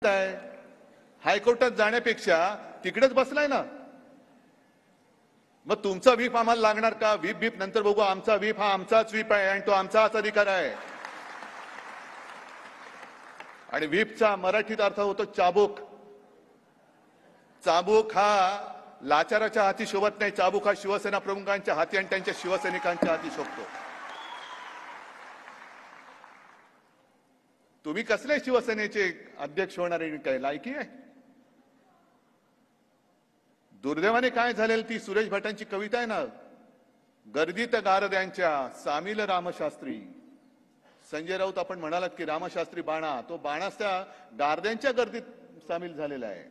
आहे हायकोर्टात जाण्यापेक्षा तिकडेच बसलाय ना. मग तुमचा व्हीप आम्हाला लागणार का? व्हीप नंतर बघू. आमचा व्हीप हा आमचाच व्हीप आहे आणि तो आमचाच अधिकार आहे. आणि व्हीपचा मराठीत अर्थ होतो चाबूक. चाबूक हा लाचाराच्या हाती शोभत नाही. चाबूक हा शिवसेना प्रमुखांच्या हाती आणि त्यांच्या शिवसैनिकांच्या हाती शोभतो. तुम्ही कसले शिवसेनेचे अध्यक्ष होणारे? काय लायकी आहे? दुर्दैवाने काय झालेलं, ती सुरेश भटांची कविता आहे ना, गर्दीत गारद्यांच्या सामील रामशास्त्री. संजय राऊत आपण म्हणालात की रामशास्त्री बाणा, तो बाणाच त्या गारद्यांच्या गर्दीत सामील झालेला आहे.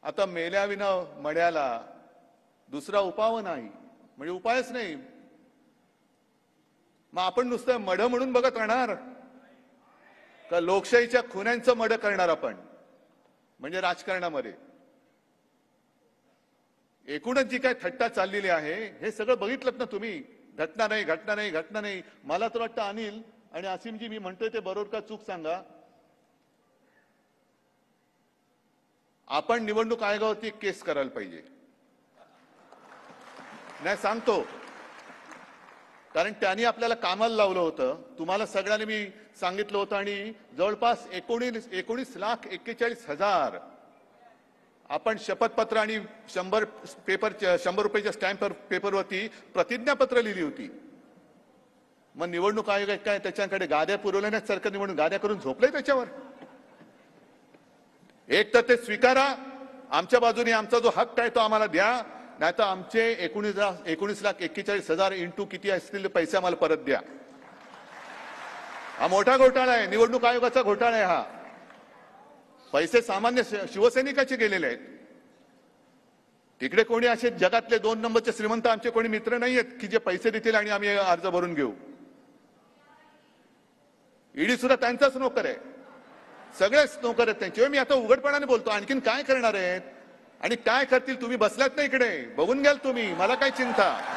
आता मेल्याविना मड्याला दुसरा उपाव नाही, म्हणजे उपायच नाही. मग आपण नुसतं मड म्हणून बघत राहणार का? लोकशाहीच्या खुन्यांचं मड करणार आपण, म्हणजे राजकारणामध्ये एकूणच जी काय थट्टा चाललेली आहे हे सगळं बघितलं ना तुम्ही. घटना नाही, घटना नाही, घटना नाही. मला तर वाटतं अनिल आणि आसिमजी, मी म्हणतोय ते बरोबर का चूक सांगा, आपण निवडणूक आयोगावरती केस करायला पाहिजे. नाही सांगतो, कारण त्यांनी आपल्याला कामाला लावलं होतं. तुम्हाला सगळ्यांनी मी सांगितलं होतं आणि जवळपास 19,41,41,000 आपण शपथपत्र आणि 100 रुपयाच्या स्टॅम्प पेपरवरती प्रतिज्ञापत्र लिहिली होती. मग निवडणूक आयोग काय त्याच्याकडे गाद्या पुरवल्या नाही? सरकार निवडणूक गाद्या करून झोपलंय त्याच्यावर. एक तर ते स्वीकारा, आमच्या बाजूने आमचा जो हक्क आहे तो आम्हाला द्या, नाही तर आमचे 19,41,000 इंटू किती असतील पैसे आम्हाला परत द्या. हा मोठा घोटाळा आहे, निवडणूक आयोगाचा घोटाळा आहे हा. पैसे सामान्य शिवसैनिकाचे गेलेले आहेत. तिकडे कोणी असे जगातले 2 नंबरचे श्रीमंत आमचे कोणी मित्र नाहीयेत की जे पैसे देतील आणि आम्ही अर्ज भरून घेऊ. ईडी सुद्धा त्यांचाच नोकर आहे, सगळेच नोकर आहेत त्यांचे. मी आता उघडपणाने बोलतो. आणखीन काय करणार आहेत आणि काय करतील? तुम्ही बसलात ना इकडे, बघून घ्याल तुम्ही. मला काय चिंता.